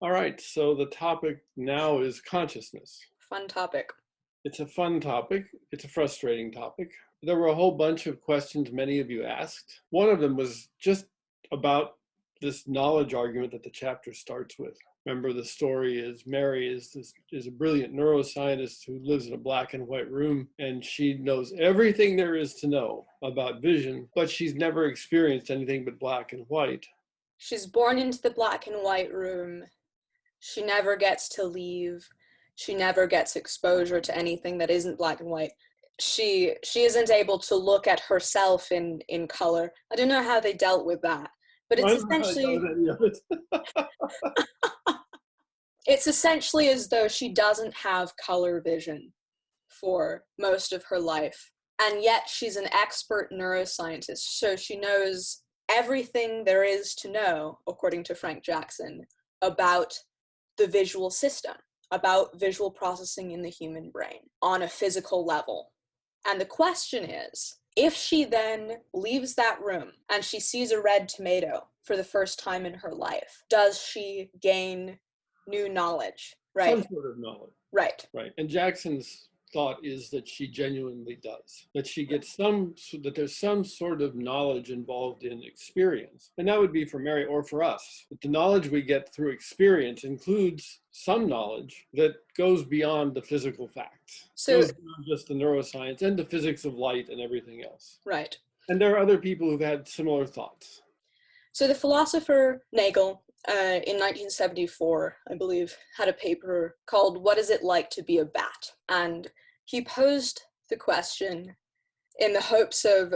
All right, so the topic now is consciousness. Fun topic. It's a fun topic. It's a frustrating topic. There were a whole bunch of questions many of you asked. One of them was just about this knowledge argument that the chapter starts with. Remember, the story is Mary is a brilliant neuroscientist who lives in a black and white room, and she knows everything there is to know about vision, but she's never experienced anything but black and white. She's born into the black and white room. She never gets to leave. She never gets exposure to anything that isn't black and white. She isn't able to look at herself in color. I don't know how they dealt with that, but I it's don't know how I essentially know any of it. it's essentially as though she doesn't have color vision for most of her life, and yet she's an expert neuroscientist, so she knows everything there is to know, according to Frank Jackson, about the visual system, about visual processing in the human brain on a physical level. And the question is, if she then leaves that room and she sees a red tomato for the first time in her life, does she gain new knowledge? Right. Some sort of knowledge. Right. Right. And Jackson's thought is that she genuinely does, that she gets that there's some sort of knowledge involved in experience. And that would be for Mary or for us. But the knowledge we get through experience includes some knowledge that goes beyond the physical facts. So, goes beyond just the neuroscience and the physics of light and everything else. right. And there are other people who've had similar thoughts. So the philosopher Nagel, in 1974, I believe, had a paper called "What Is It Like to Be a Bat?" And he posed the question in the hopes of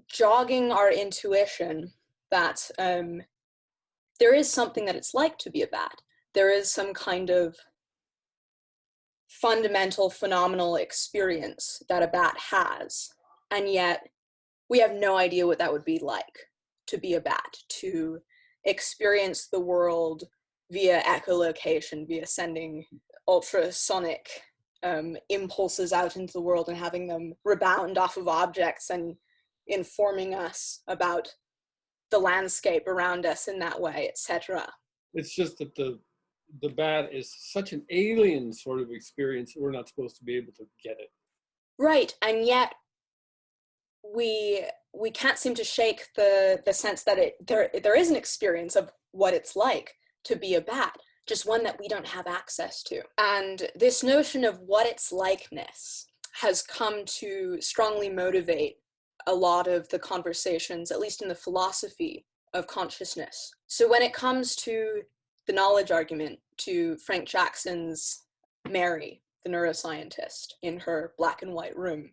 jogging our intuition that there is something that it's like to be a bat. There is some kind of fundamental phenomenal experience that a bat has, and yet we have no idea what that would be like to be a bat, to experience the world via echolocation, via sending ultrasonic impulses out into the world and having them rebound off of objects and informing us about the landscape around us in that way, etc. It's just that the bat is such an alien sort of experience that we're not supposed to be able to get it. Right, and yet we can't seem to shake the sense that there is an experience of what it's like to be a bat, just one that we don't have access to. And this notion of what it's likeness has come to strongly motivate a lot of the conversations, at least in the philosophy of consciousness. So when it comes to the knowledge argument, to Frank Jackson's Mary, the neuroscientist, in her black and white room,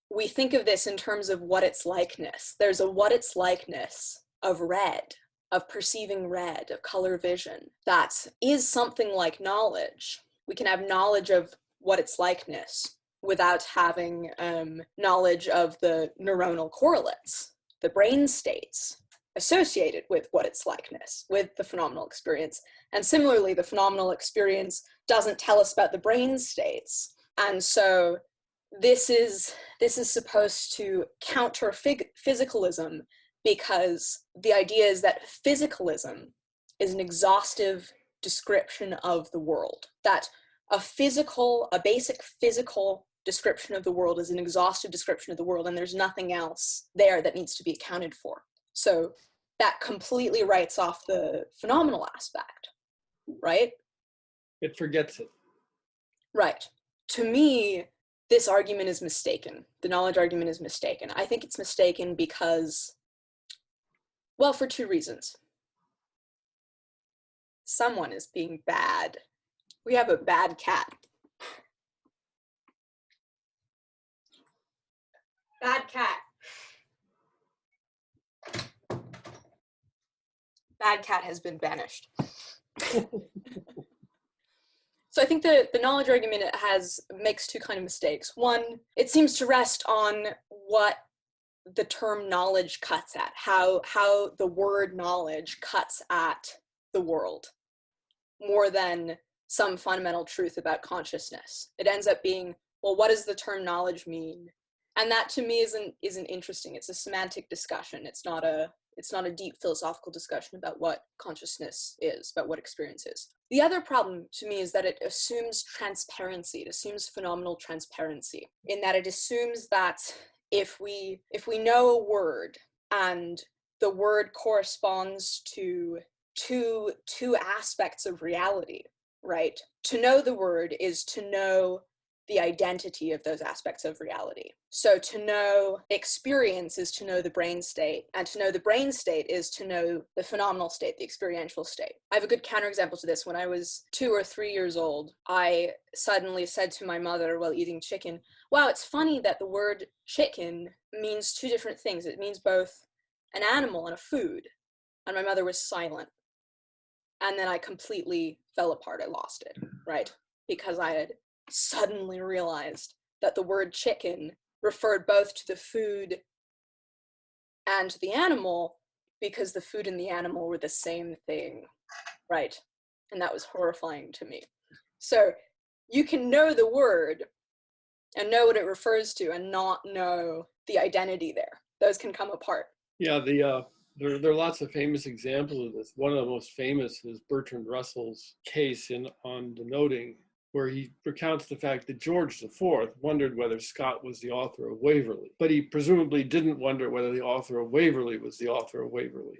we think of this in terms of what it's likeness. There's a what it's likeness of red, of perceiving red, of color vision, that is something like knowledge. We can have knowledge of what it's likeness without having knowledge of the neuronal correlates, the brain states associated with what it's likeness, with the phenomenal experience. And similarly, the phenomenal experience doesn't tell us about the brain states. And so this is supposed to counter physicalism, because the idea is that physicalism is an exhaustive description of the world, that a basic physical description of the world is an exhaustive description of the world, and there's nothing else there that needs to be accounted for. So that completely writes off the phenomenal aspect, right? It forgets it. Right. To me, this argument is mistaken. The knowledge argument is mistaken. I think it's mistaken because, well, for two reasons. Someone is being bad. We have a bad cat. Bad cat. Bad cat has been banished. So I think the knowledge argument makes two kind of mistakes. One, it seems to rest on what the term knowledge cuts at, how the word knowledge cuts at the world, more than some fundamental truth about consciousness. It ends up being, well, what does the term knowledge mean? And that to me isn't interesting. It's a semantic discussion. It's not a It's not a deep philosophical discussion about what consciousness is, about what experience is. The other problem to me is that it assumes transparency. It assumes phenomenal transparency, in that it assumes that if we know a word and the word corresponds to two aspects of reality, right? To know the word is to know the identity of those aspects of reality. So to know experience is to know the brain state, and to know the brain state is to know the phenomenal state, the experiential state. I have a good counterexample to this. When I was 2 or 3 years old, I suddenly said to my mother while eating chicken, wow, it's funny that the word chicken means two different things. It means both an animal and a food. And my mother was silent. And then I completely fell apart. I lost it, right? Because I had suddenly realized that the word chicken referred both to the food and to the animal, because the food and the animal were the same thing, right? And that was horrifying to me. So you can know the word and know what it refers to and not know the identity there. Those can come apart. Yeah, there are lots of famous examples of this. One of the most famous is Bertrand Russell's case on denoting, where he recounts the fact that George IV wondered whether Scott was the author of Waverley, but he presumably didn't wonder whether the author of Waverley was the author of Waverley.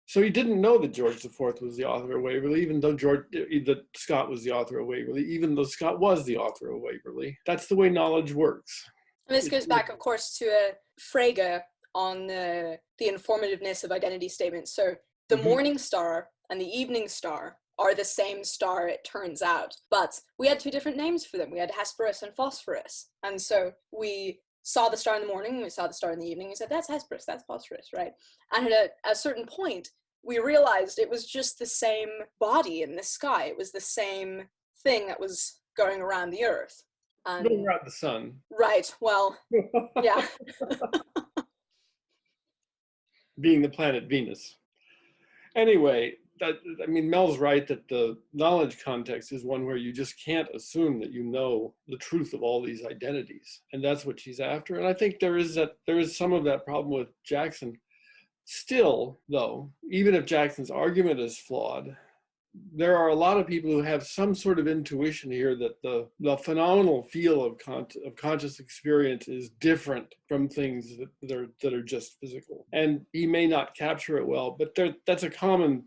So he didn't know that George IV was the author of Waverley, even though that Scott was the author of Waverley, even though Scott was the author of Waverley. That's the way knowledge works. And this goes back, of course, to Frege on the informativeness of identity statements. So the morning star and the evening star are the same star, it turns out, but we had two different names for them. We had Hesperus and Phosphorus. And so we saw the star in the morning, we saw the star in the evening, we said, that's Hesperus, that's Phosphorus, right? And at a certain point, we realized it was just the same body in the sky. It was the same thing that was going around the Earth. Going around the sun. Right, well, yeah. Being the planet Venus. Anyway, Mel's right that the knowledge context is one where you just can't assume that you know the truth of all these identities, and that's what she's after. And I think there is some of that problem with Jackson. Still, though, even if Jackson's argument is flawed, there are a lot of people who have some sort of intuition here that the phenomenal feel of conscious experience is different from things that are just physical. And he may not capture it well, but that's a common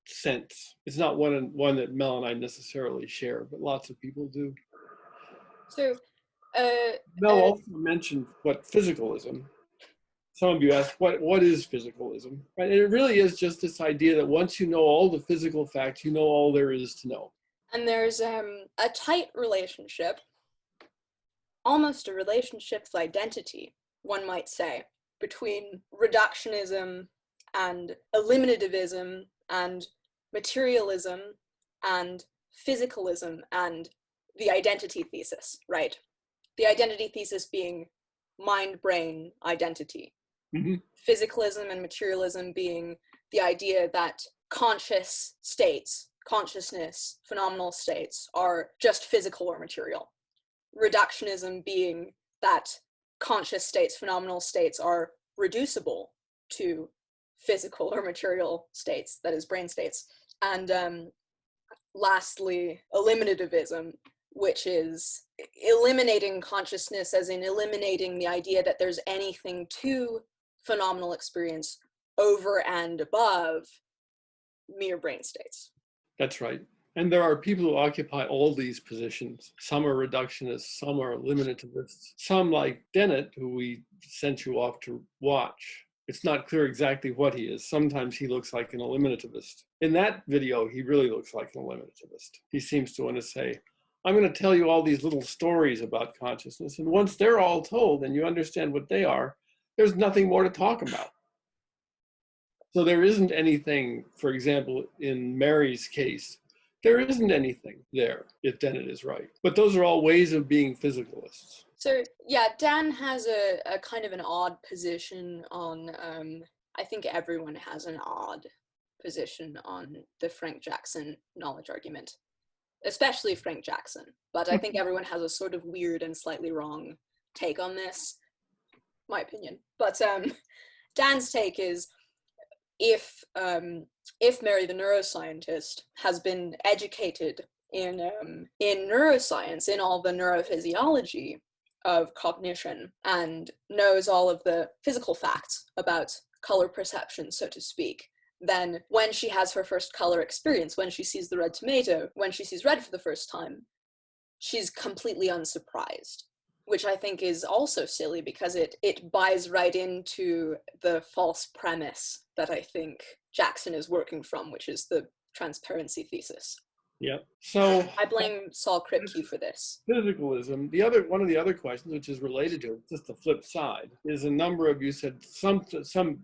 sense. It's not one that Mel and I necessarily share, but lots of people do. So, Mel also mentioned what physicalism. Some of you ask, what is physicalism? Right? And it really is just this idea that once you know all the physical facts, you know all there is to know. And there's a tight relationship, almost a relationship with identity, one might say, between reductionism and eliminativism and materialism and physicalism and the identity thesis, right? The identity thesis being mind-brain identity. Mm-hmm. Physicalism and materialism being the idea that conscious states, consciousness, phenomenal states are just physical or material. Reductionism being that conscious states, phenomenal states are reducible to physical or material states, that is brain states. And lastly, eliminativism, which is eliminating consciousness as in eliminating the idea that there's anything to phenomenal experience over and above mere brain states. That's right. And there are people who occupy all these positions. Some are reductionists, some are eliminativists, some like Dennett, who we sent you off to watch. It's not clear exactly what he is. Sometimes he looks like an eliminativist. In that video, he really looks like an eliminativist. He seems to want to say, I'm going to tell you all these little stories about consciousness, and once they're all told and you understand what they are, there's nothing more to talk about. So there isn't anything, for example, in Mary's case, there isn't anything there, if Dennett is right. But those are all ways of being physicalists. So yeah, Dan has a kind of an odd position on, I think everyone has an odd position on the Frank Jackson knowledge argument, especially Frank Jackson. But I think everyone has a sort of weird and slightly wrong take on this, my opinion. But Dan's take is, if Mary the neuroscientist has been educated in neuroscience, in all the neurophysiology of cognition, and knows all of the physical facts about color perception, so to speak, then when she has her first color experience, when she sees the red tomato, when she sees red for the first time, she's completely unsurprised, which I think is also silly because it buys right into the false premise that I think Jackson is working from, which is the transparency thesis. Yeah. So I blame Saul Kripke for this. Physicalism. One of the other questions, which is related to it, just the flip side, is a number of you said some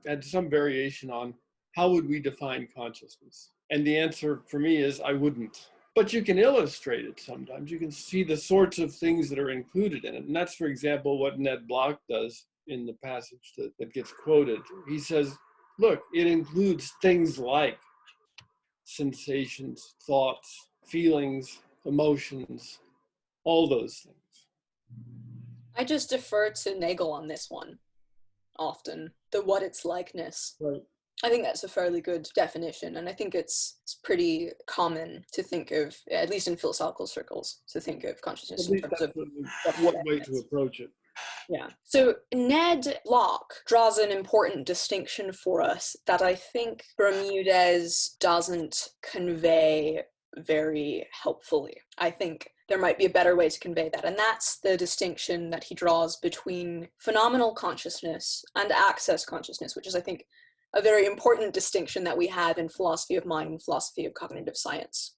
had some variation on how would we define consciousness, and the answer for me is I wouldn't. But you can illustrate it sometimes. You can see the sorts of things that are included in it, and that's, for example, what Ned Block does in the passage that gets quoted. He says, "Look, it includes things like sensations, thoughts, feelings, emotions, all those things." I just defer to Nagel on this one often, the what it's likeness. Right. I think that's a fairly good definition, and I think it's pretty common to think of, at least in philosophical circles, to think of consciousness in terms of one way to approach it. Yeah. So Ned Block draws an important distinction for us that I think Bermudez doesn't convey very helpfully. I think there might be a better way to convey that, and that's the distinction that he draws between phenomenal consciousness and access consciousness, which is, I think, a very important distinction that we have in philosophy of mind and philosophy of cognitive science.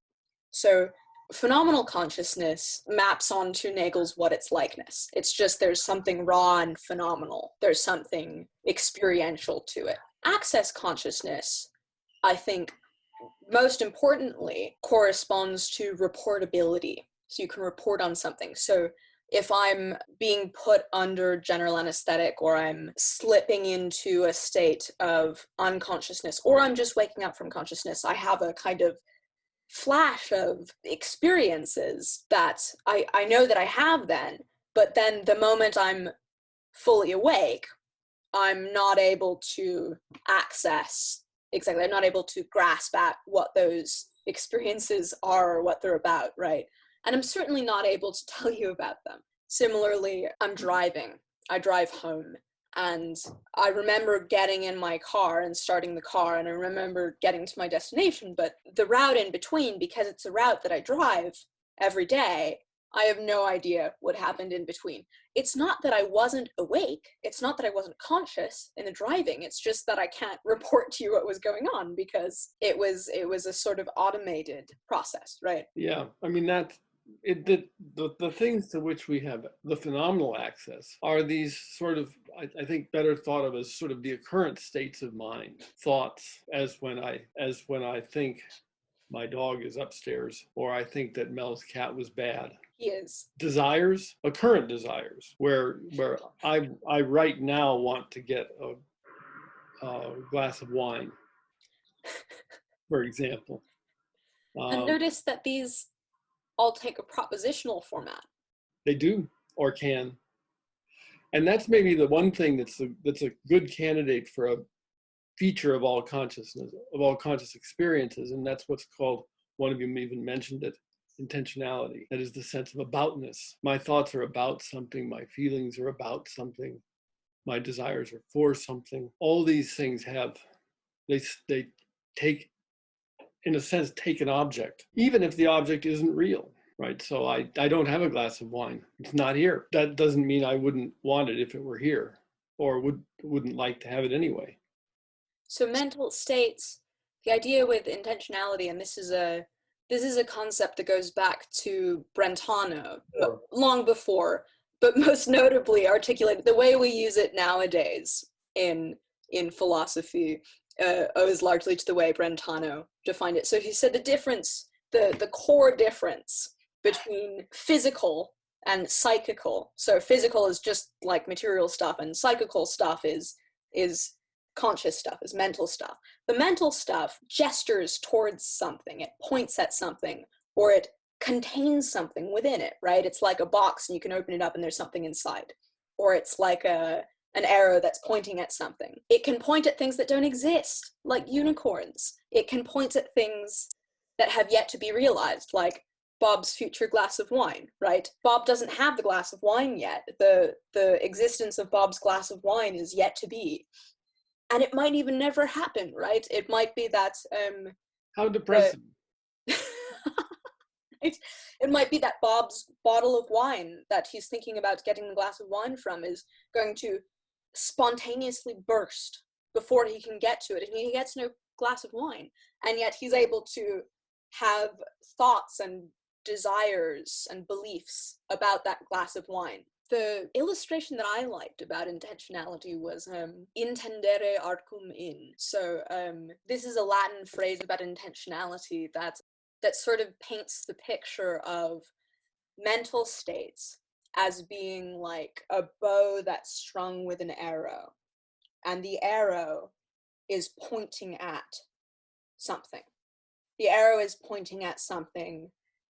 So phenomenal consciousness maps onto Nagel's what it's likeness. It's just there's something raw and phenomenal. There's something experiential to it. Access consciousness, I think, most importantly, corresponds to reportability. So you can report on something. So if I'm being put under general anesthetic, or I'm slipping into a state of unconsciousness, or I'm just waking up from consciousness, I have a kind of flash of experiences that I know that I have then, but then the moment I'm fully awake, I'm not able to access exactly, I'm not able to grasp at what those experiences are or what they're about, right? And I'm certainly not able to tell you about them. Similarly, I'm driving. I drive home, and I remember getting in my car and starting the car, and I remember getting to my destination, but the route in between, because it's a route that I drive every day, I have no idea what happened in between. It's not that I wasn't awake. It's not that I wasn't conscious in the driving. It's just that I can't report to you what was going on because it was a sort of automated process, right? Yeah, I mean, the things to which we have the phenomenal access are these sort of, I think, better thought of as sort of the occurrent states of mind, thoughts, as when I think my dog is upstairs, or I think that Mel's cat was bad. He is. Desires, current desires, where I right now want to get a glass of wine, for example. And notice that these all take a propositional format. They do, or can. And that's maybe the one thing that's a good candidate for a feature of all consciousness, of all conscious experiences, and that's what's called, one of you even mentioned it, intentionality. That is the sense of aboutness. My thoughts are about something, my feelings are about something, my desires are for something. All these things they take, in a sense, take an object, even if the object isn't real. Right, so I don't have a glass of wine. It's not here. That doesn't mean I wouldn't want it if it were here, or wouldn't like to have it anyway. So mental states, the idea with intentionality, and this is a concept that goes back to Brentano, long before, but most notably articulated the way we use it nowadays in philosophy owes largely to the way Brentano defined it. So he said the difference, the core difference between physical and psychical. So physical is just like material stuff, and psychical stuff is conscious stuff, is mental stuff. The mental stuff gestures towards something, it points at something, or it contains something within it, right? It's like a box and you can open it up and there's something inside. Or it's like a an arrow that's pointing at something. It can point at things that don't exist, like unicorns. It can point at things that have yet to be realized, like Bob's future glass of wine, right? Bob doesn't have the glass of wine yet. The existence of Bob's glass of wine is yet to be. And it might even never happen, right? It might be that How depressing. It might be that Bob's bottle of wine that he's thinking about getting the glass of wine from is going to spontaneously burst before he can get to it, and he gets no glass of wine. And yet he's able to have thoughts and desires and beliefs about that glass of wine. The illustration that I liked about intentionality was intendere arcum in. So this is a Latin phrase about intentionality that sort of paints the picture of mental states as being like a bow that's strung with an arrow, and the arrow is pointing at something. The arrow is pointing at something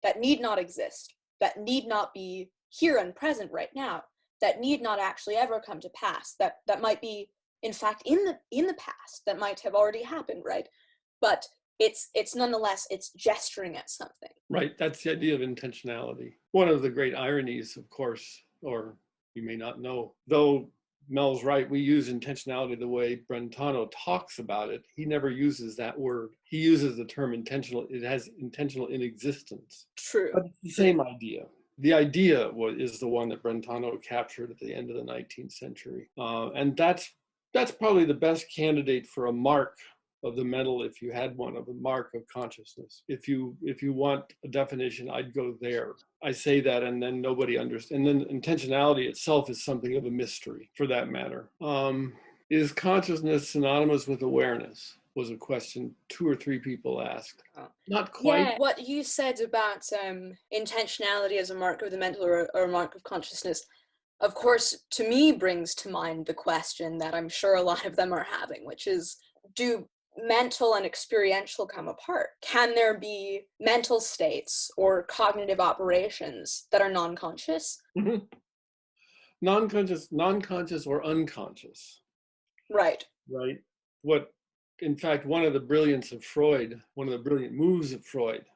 that need not exist, that need not be here and present right now, that need not actually ever come to pass, that might be, in fact, in the past, that might have already happened, right? But it's nonetheless, it's gesturing at something. Right, that's the idea of intentionality. One of the great ironies, of course, or you may not know, though Mel's right, we use intentionality the way Brentano talks about it. He never uses that word. He uses the term intentional. It has intentional in existence. True. But it's the same idea. The idea is the one that Brentano captured at the end of the 19th century. And that's probably the best candidate for a mark of the mental, if you had one, of a mark of consciousness. If you want a definition, I'd go there. I say that, and then nobody understands. And then intentionality itself is something of a mystery, for that matter. Is consciousness synonymous with awareness? Was a question 2 or 3 people asked. Not quite. Yeah, what you said about intentionality as a mark of the mental or a mark of consciousness, of course, to me brings to mind the question that I'm sure a lot of them are having, which is, do mental and experiential come apart? Can there be mental states or cognitive operations that are non-conscious? Mm-hmm. Non-conscious or unconscious. Right. Right. In fact, one of the brilliance of Freud, one of the brilliant moves of Freud,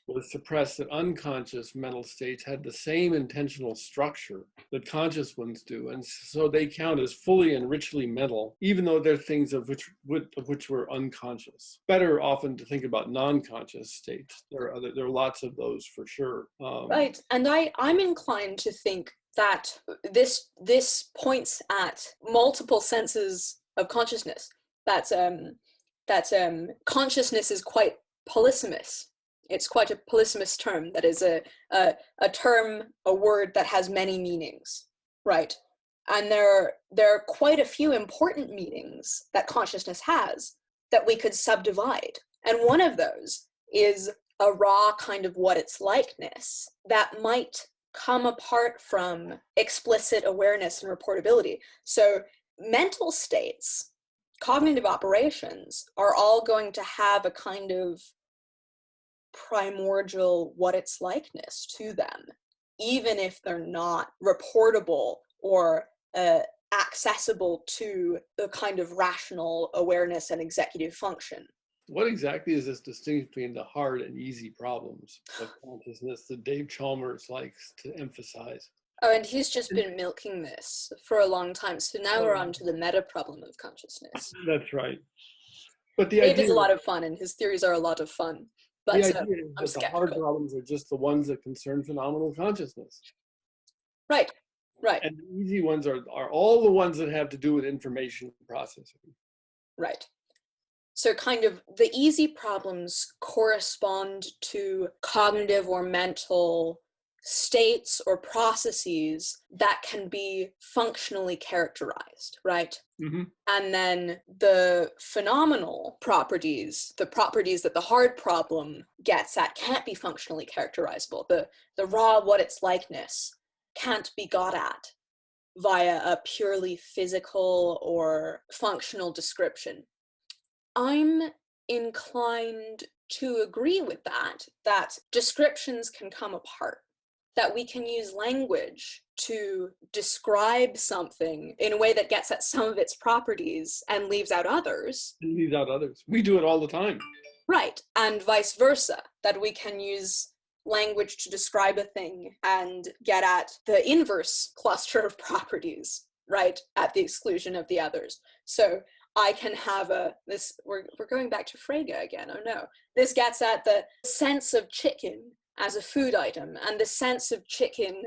was to press that unconscious mental states had the same intentional structure that conscious ones do, and so they count as fully and richly mental, even though they're things of which we're unconscious. Better often to think about non-conscious states. There are lots of those for sure. Right, and I'm inclined to think that this points at multiple senses of consciousness. That consciousness is quite polysemous. It's quite a polysemous term. That is a term, a word that has many meanings, right? And there are quite a few important meanings that consciousness has that we could subdivide. And one of those is a raw kind of what it's likeness that might come apart from explicit awareness and reportability. So mental states, cognitive operations are all going to have a kind of primordial what it's likeness to them, even if they're not reportable or accessible to the kind of rational awareness and executive function. What exactly is this distinction between the hard and easy problems of consciousness that Dave Chalmers likes to emphasize? Oh, and he's just been milking this for a long time. So now we're on to the meta problem of consciousness. That's right. But Dave is a lot of fun, and his theories are a lot of fun. But the idea is that the hard problems are just the ones that concern phenomenal consciousness. Right, right. And the easy ones are all the ones that have to do with information processing. Right. So kind of the easy problems correspond to cognitive or mental states or processes that can be functionally characterized, right? Mm-hmm. And then the phenomenal properties, the properties that the hard problem gets at, can't be functionally characterizable. The raw what it's likeness can't be got at via a purely physical or functional description. I'm inclined to agree with that descriptions can come apart. that we can use language to describe something in a way that gets at some of its properties and leaves out others. And leave out others. We do it all the time. Right, and vice versa, that we can use language to describe a thing and get at the inverse cluster of properties, right, at the exclusion of the others. So I can have we're going back to Frege again, oh no. This gets at the sense of chicken as a food item and the sense of chicken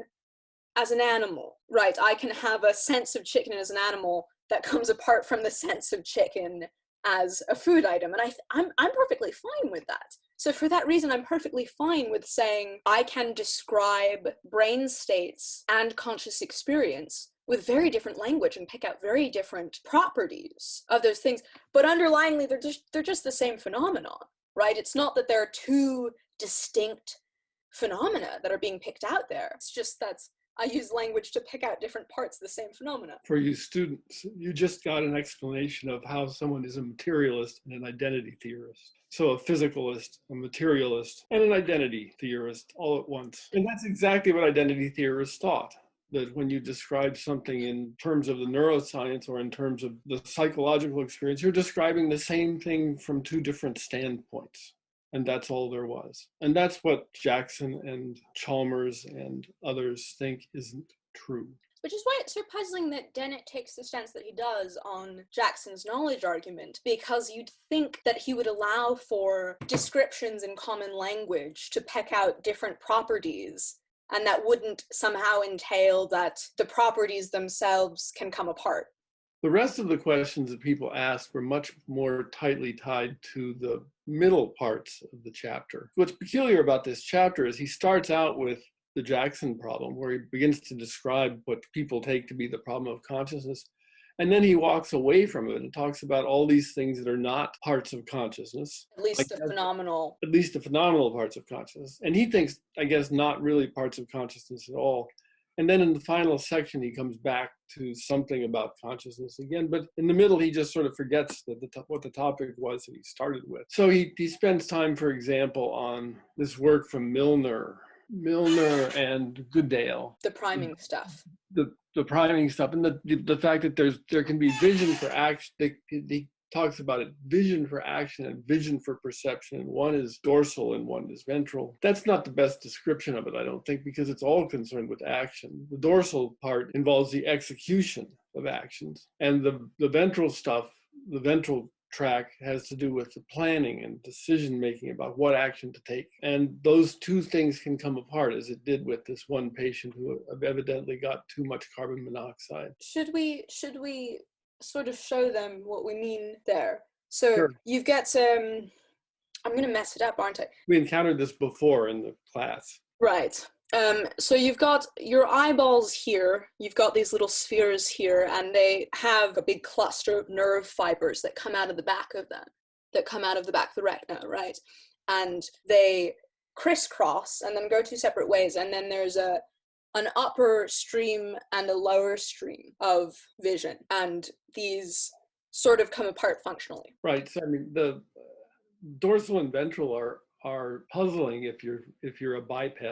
as an animal, right? I can have a sense of chicken as an animal that comes apart from the sense of chicken as a food item. And I'm perfectly fine with that. So for that reason, I'm perfectly fine with saying I can describe brain states and conscious experience with very different language and pick out very different properties of those things. But underlyingly, they're just the same phenomenon, right? It's not that there are two distinct phenomena that are being picked out there. It's just that I use language to pick out different parts of the same phenomena. For you students, you just got an explanation of how someone is a materialist and an identity theorist. So a physicalist, a materialist, and an identity theorist all at once. And that's exactly what identity theorists thought. That when you describe something in terms of the neuroscience or in terms of the psychological experience, you're describing the same thing from two different standpoints. And that's all there was. And that's what Jackson and Chalmers and others think isn't true. Which is why it's so puzzling that Dennett takes the stance that he does on Jackson's knowledge argument, because you'd think that he would allow for descriptions in common language to peck out different properties, and that wouldn't somehow entail that the properties themselves can come apart. The rest of the questions that people asked were much more tightly tied to the middle parts of the chapter. What's peculiar about this chapter is he starts out with the Jackson problem, where he begins to describe what people take to be the problem of consciousness. And then he walks away from it and talks about all these things that are not parts of consciousness. At least the phenomenal. At least the phenomenal parts of consciousness. And he thinks, I guess, not really parts of consciousness at all. And then in the final section, he comes back to something about consciousness again. But in the middle, he just sort of forgets that what the topic was that he started with. So he spends time, for example, on this work from Milner and Goodale. The priming stuff. The priming stuff, and the fact that there can be vision for action. He talks about it, vision for action and vision for perception, and one is dorsal and one is ventral. That's not the best description of it, I don't think, because it's all concerned with action. The dorsal part involves the execution of actions, and the ventral stuff, the ventral track, has to do with the planning and decision making about what action to take. And those two things can come apart, as it did with this one patient who evidently got too much carbon monoxide. Should we sort of show them what we mean there? So sure. You've got some, I'm going to mess it up, aren't I? We encountered this before in the class. Right. So you've got your eyeballs here, you've got these little spheres here, and they have a big cluster of nerve fibers that come out of the back of them, that come out of the back of the retina, right? And they crisscross and then go two separate ways, and then there's an upper stream and a lower stream of vision, and these sort of come apart functionally. Right. So I mean, the dorsal and ventral are puzzling if you're a biped.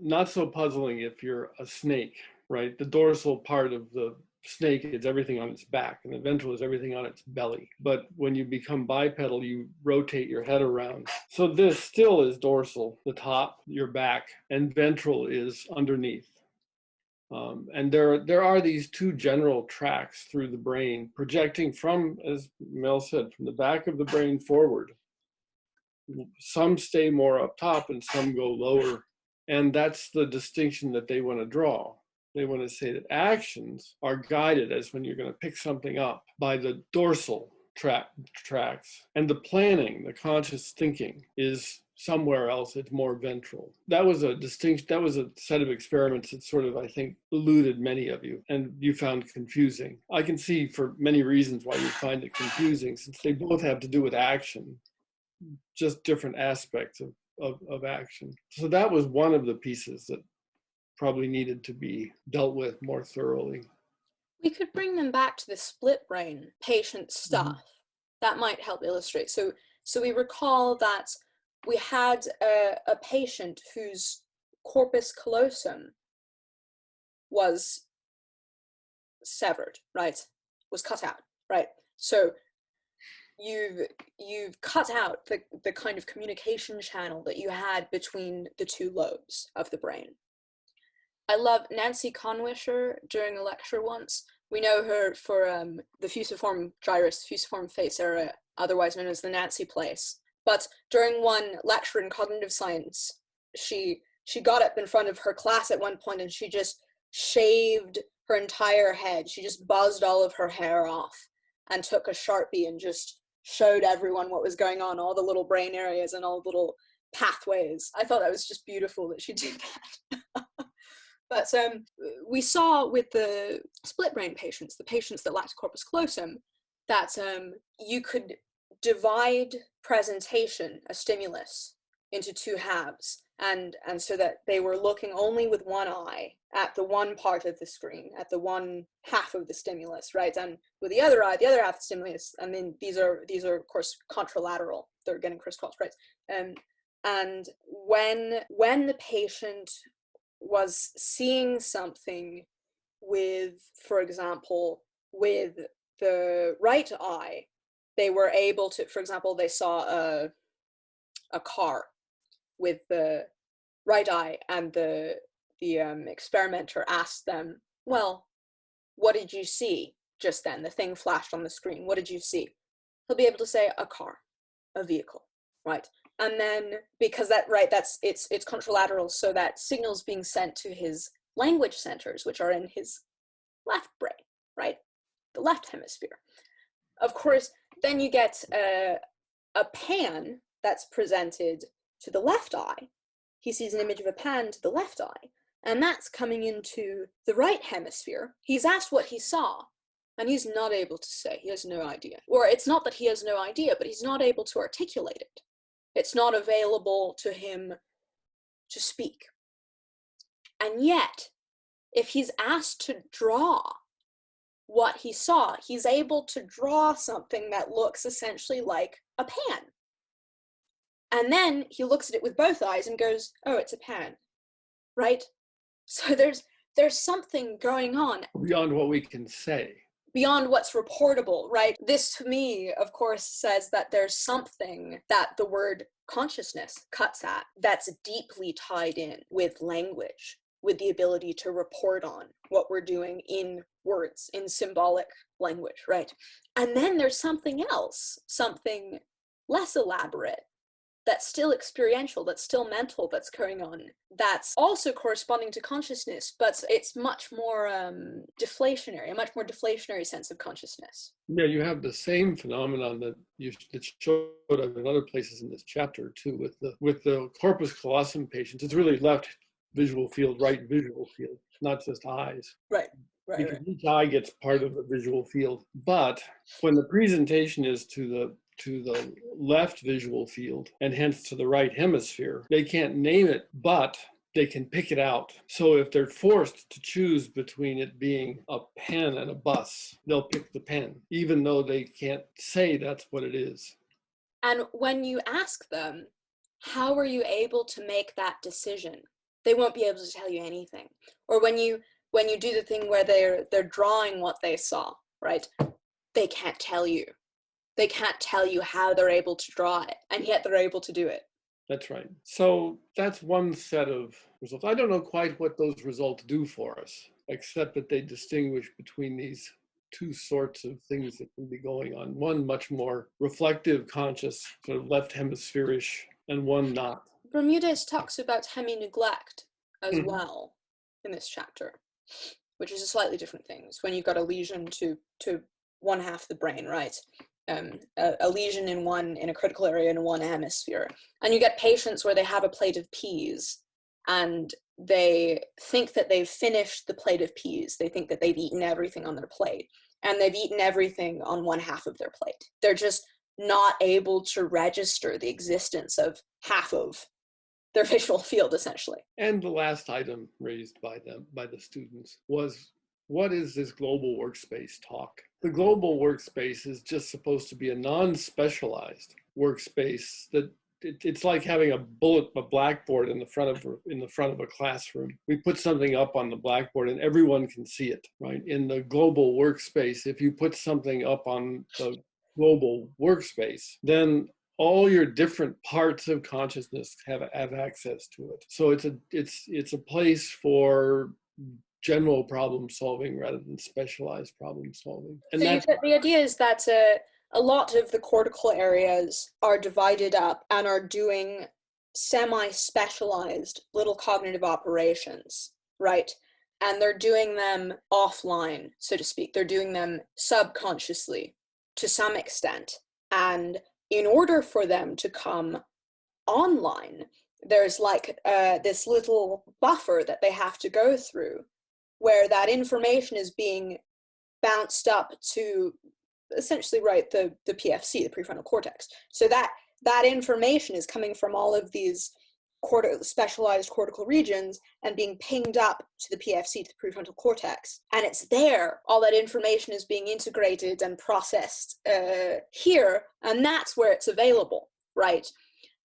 Not so puzzling if you're a snake, right? The dorsal part of the snake is everything on its back, and the ventral is everything on its belly. But when you become bipedal, you rotate your head around. So this still is dorsal, the top, your back, and ventral is underneath. And there are these two general tracks through the brain, projecting from, as Mel said, from the back of the brain forward. Some stay more up top and some go lower. And that's the distinction that they want to draw. They want to say that actions are guided, as when you're going to pick something up, by the dorsal tracks. And the planning, the conscious thinking, is somewhere else. It's more ventral. That was a distinction. That was a set of experiments that sort of, I think, eluded many of you and you found confusing. I can see for many reasons why you find it confusing, since they both have to do with action, just different aspects of action. So that was one of the pieces that probably needed to be dealt with more thoroughly. We could bring them back to the split brain patient stuff. Mm-hmm. That might help illustrate. So we recall that we had a patient whose corpus callosum was severed, right? Was cut out, right? So you've cut out the kind of communication channel that you had between the two lobes of the brain. I love Nancy Conwisher during a lecture once. We know her for the fusiform gyrus, fusiform face area, otherwise known as the Nancy place. But during one lecture in cognitive science, she got up in front of her class at one point and she just shaved her entire head. She just buzzed all of her hair off and took a Sharpie and just showed everyone what was going on, all the little brain areas and all the little pathways. I thought that was just beautiful that she did that. But we saw with the split brain patients, the patients that lacked corpus callosum, that you could divide presentation, a stimulus, into two halves, and so that they were looking only with one eye at the one part of the screen, at the one half of the stimulus, right? And with the other eye, the other half of the stimulus, and then these are of course contralateral, they're getting crisscrossed, right? And when the patient was seeing something with, for example, with the right eye, they were able to, for example, they saw a car with the right eye, and the experimenter asked them, well, what did you see just then? The thing flashed on the screen. What did you see? He'll be able to say a car, a vehicle, right? And then, because it's contralateral, so that signal's being sent to his language centers, which are in his left brain, right? The left hemisphere. Of course, then you get a pan that's presented to the left eye. He sees an image of a pan to the left eye, and that's coming into the right hemisphere. He's asked what he saw, and he's not able to say. He has no idea. Or it's not that he has no idea, but he's not able to articulate it. It's not available to him to speak. And yet, if he's asked to draw what he saw, he's able to draw something that looks essentially like a pan. And then he looks at it with both eyes and goes, oh, it's a pan, right? So there's something going on. Beyond what we can say. Beyond what's reportable, right? This, to me, of course, says that there's something that the word consciousness cuts at that's deeply tied in with language, with the ability to report on what we're doing in words, in symbolic language, right? And then there's something else, something less elaborate, that's still experiential, that's still mental, that's going on, that's also corresponding to consciousness, but it's much more deflationary, a much more deflationary sense of consciousness. Yeah, you have the same phenomenon that showed up in other places in this chapter too, with the corpus callosum patients. It's really left visual field, right visual field, not just eyes. Right. Because each eye gets part of the visual field. But when the presentation is to the left visual field, and hence to the right hemisphere, they can't name it, but they can pick it out. So if they're forced to choose between it being a pen and a bus, they'll pick the pen, even though they can't say that's what it is. And when you ask them, how are you able to make that decision? They won't be able to tell you anything. Or when you do the thing where they're drawing what they saw, right? They can't tell you. They can't tell you how they're able to draw it, and yet they're able to do it. That's right. So that's one set of results. I don't know quite what those results do for us, except that they distinguish between these two sorts of things that can be going on. One much more reflective, conscious, sort of left hemisphere-ish, and one not. Bermudez talks about hemi-neglect as well in this chapter, which is a slightly different thing. It's when you've got a lesion to one half of the brain, right? A lesion in a critical area in one hemisphere. And you get patients where they have a plate of peas and they think that they've finished the plate of peas. They think that they've eaten everything on their plate, and they've eaten everything on one half of their plate. They're just not able to register the existence of half of their visual field, essentially. And the last item raised by the students was, what is this global workspace talk? The global workspace is just supposed to be a non-specialized workspace that it's like having a blackboard in the front of a classroom. We put something up on the blackboard and everyone can see it, right? In the global workspace, if you put something up on the global workspace, then all your different parts of consciousness have access to it. So it's a place for general problem solving rather than specialized problem solving. And so the idea is that a lot of the cortical areas are divided up and are doing semi-specialized little cognitive operations, right? And they're doing them offline, so to speak. They're doing them subconsciously to some extent. And in order for them to come online, there's like this little buffer that they have to go through where that information is being bounced up to essentially, right, the PFC, the prefrontal cortex. So that information is coming from all of these specialized cortical regions and being pinged up to the PFC, to the prefrontal cortex. And it's there, all that information is being integrated and processed here, and that's where it's available, right?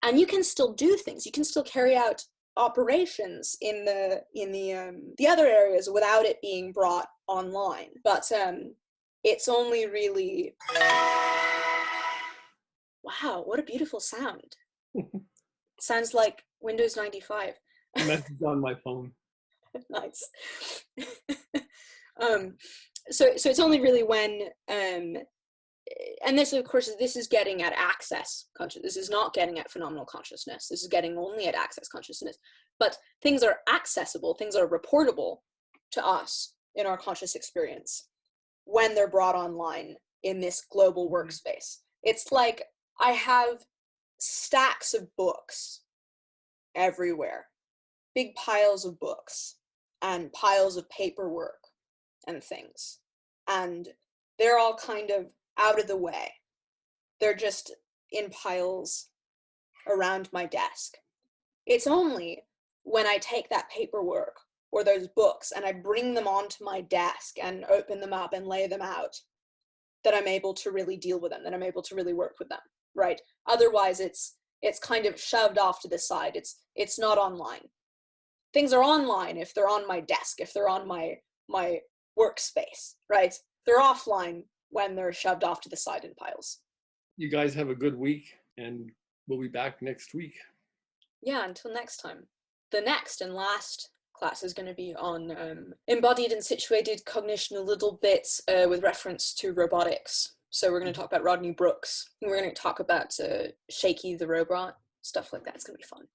And you can still do things. You can still carry out operations in the other areas without it being brought online. But it's only really, wow, what a beautiful sound. Sounds like Windows 95. Message on my phone. Nice. So it's only really when and this, of course, this is getting at access consciousness. This is not getting at phenomenal consciousness. This is getting only at access consciousness. But things are accessible, things are reportable to us in our conscious experience when they're brought online in this global workspace. It's like I have stacks of books everywhere, big piles of books and piles of paperwork and things. And they're all kind of out of the way. They're just in piles around my desk. It's only when I take that paperwork or those books and I bring them onto my desk and open them up and lay them out that I'm able to really deal with them, that I'm able to really work with them, right? Otherwise, it's kind of shoved off to the side. It's not online. Things are online if they're on my desk, if they're on my workspace, right? They're offline when they're shoved off to the side in piles. You guys have a good week, and we'll be back next week. Yeah, until next time. The next and last class is going to be on embodied and situated cognition, a little bit with reference to robotics. So we're going to talk about Rodney Brooks. And we're going to talk about Shaky the robot, stuff like that. It's going to be fun.